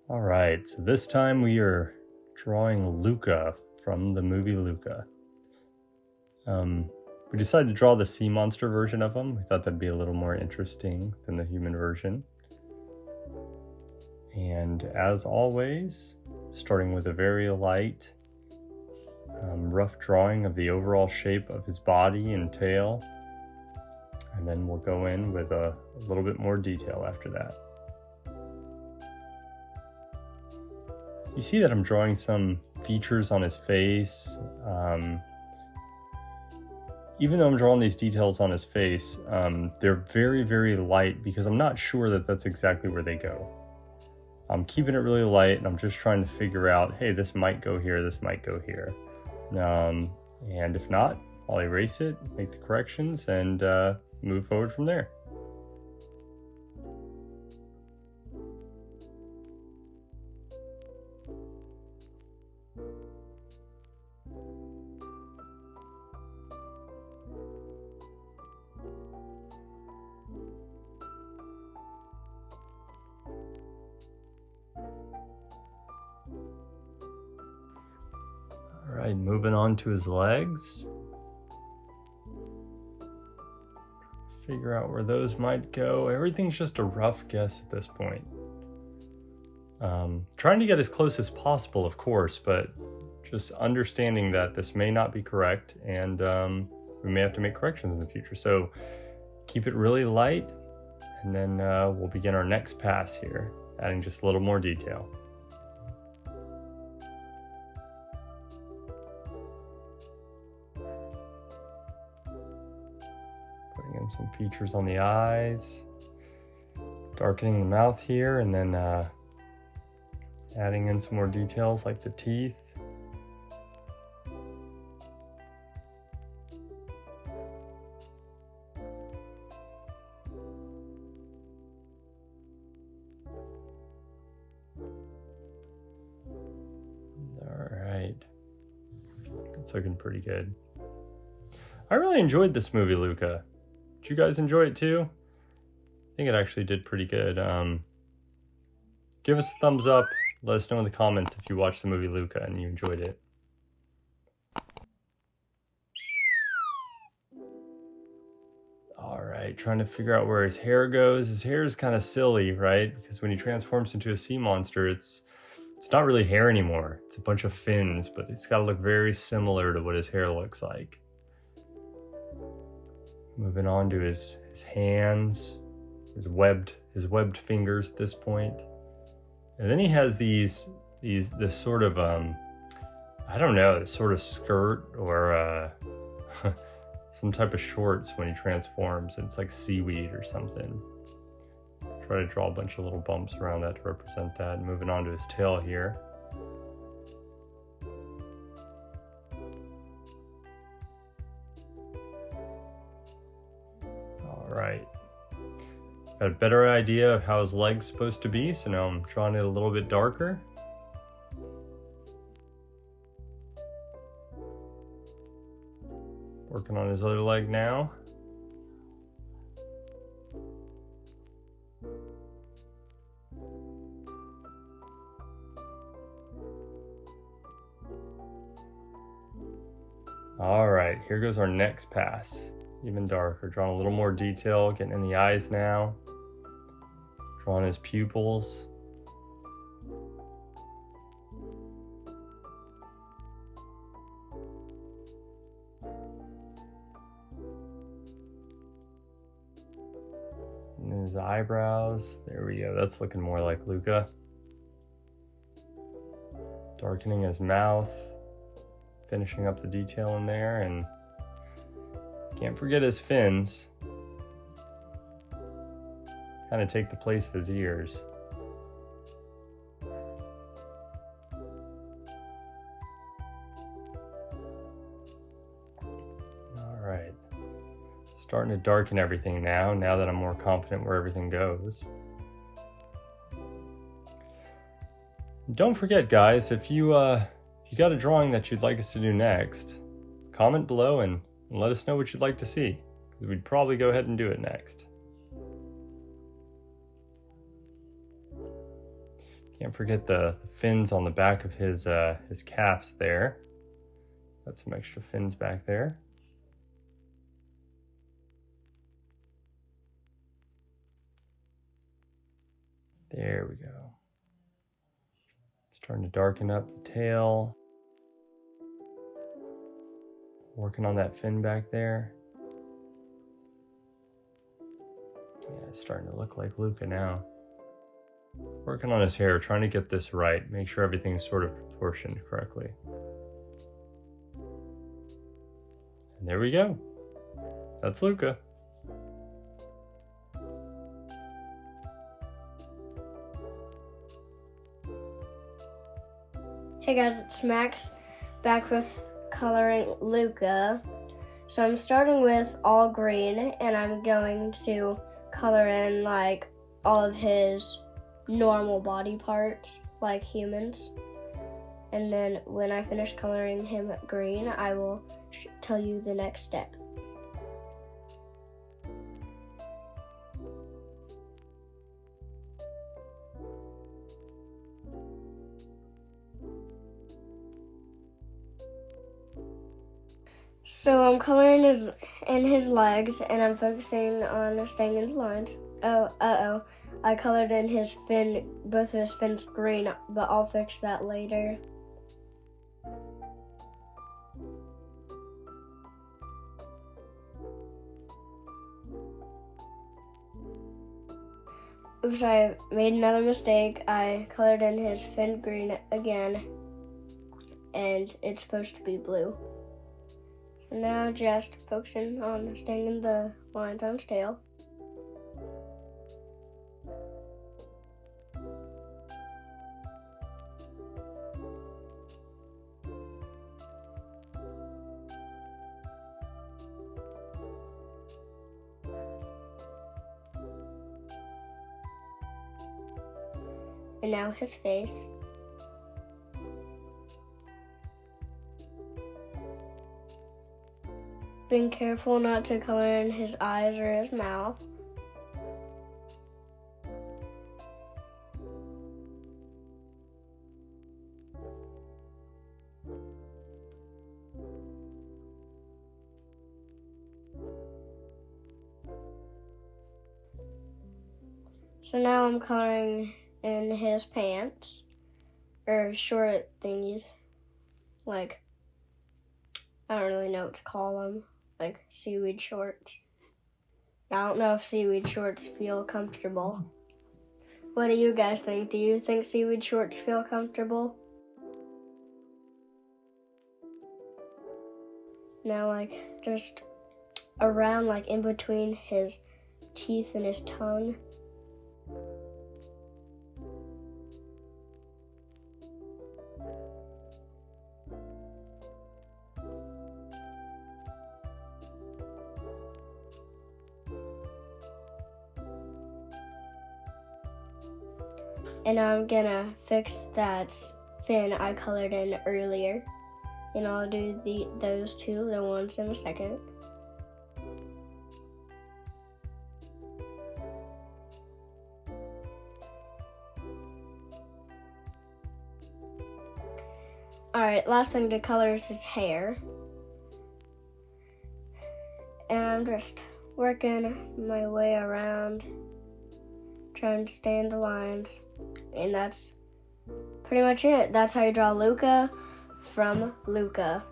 All right, so this time we are drawing Luca from the movie Luca. We decided to draw the sea monster version of him. We thought that'd be a little more interesting than the human version. And as always, starting with a very light, rough drawing of the overall shape of his body and tail. And then we'll go in with a little bit more detail after that. You see that I'm drawing some features on his face. Even though I'm drawing these details on his face, they're very, very light because I'm not sure that that's exactly where they go. I'm keeping it really light and I'm just trying to figure out, hey, this might go here, this might go here. And if not, I'll erase it, make the corrections, and move forward from there. All right, moving on to his legs. Figure out where those might go. Everything's just a rough guess at this point. Trying to get as close as possible, of course, but just understanding that this may not be correct and we may have to make corrections in the future. So keep it really light, and then we'll begin our next pass here, adding just a little more detail. Putting in some features on the eyes, darkening the mouth here, and then adding in some more details like the teeth. All right, it's looking pretty good. I really enjoyed this movie, Luca. Did you guys enjoy it too? I think it actually did pretty good. Give us a thumbs up. Let us know in the comments if you watched the movie Luca and you enjoyed it. All right, trying to figure out where his hair goes. His hair is kind of silly, right? Because when he transforms into a sea monster, it's not really hair anymore. It's a bunch of fins, but it's got to look very similar to what his hair looks like. Moving on to his hands, his webbed fingers at this point. And then he has this sort of, I don't know, this sort of skirt or some type of shorts when he transforms. It's like seaweed or something. Try to draw a bunch of little bumps around that to represent that. Moving on to his tail here. All right. Got a better idea of how his leg's supposed to be, so now I'm drawing it a little bit darker. Working on his other leg now. All right, here goes our next pass. Even darker, drawing a little more detail, getting in the eyes now. Drawing his pupils. And his eyebrows. There we go. That's looking more like Luca. Darkening his mouth. Finishing up the detail in there, and can't forget his fins. Kind of take the place of his ears. All right. Starting to darken everything now that I'm more confident where everything goes. Don't forget, guys, if you got a drawing that you'd like us to do next, comment below and let us know what you'd like to see. we'd probably go ahead and do it next. Can't forget the fins on the back of his calves there. Got some extra fins back there. There we go. Starting to darken up the tail. Working on that fin back there. Yeah, it's starting to look like Luca now. Working on his hair, trying to get this right. Make sure everything's sort of proportioned correctly. And there we go. That's Luca. Hey guys, it's Max, back with coloring Luca. So I'm starting with all green, and I'm going to color in like all of his normal body parts, like humans. And then when I finish coloring him green, I will tell you the next step. So I'm coloring in his legs, and I'm focusing on staying in the lines. I colored in his fin, both of his fins green, but I'll fix that later. Oops, I made another mistake. I colored in his fin green again, and it's supposed to be blue. So now just focusing on staying in the lines on his tail. And now his face. Being careful not to color in his eyes or his mouth. So now I'm coloring in his pants, or short thingies, like, I don't really know what to call them, like seaweed shorts. I don't know if seaweed shorts feel comfortable. What do you guys think? Do you think seaweed shorts feel comfortable? Now, like, just around, like, in between his teeth and his tongue. And I'm gonna fix that fin I colored in earlier. And I'll do those two, the ones in a second. Alright, last thing to color is his hair. And I'm just working my way around, trying to stay in the lines. And that's pretty much it. That's how you draw Luca from Luca.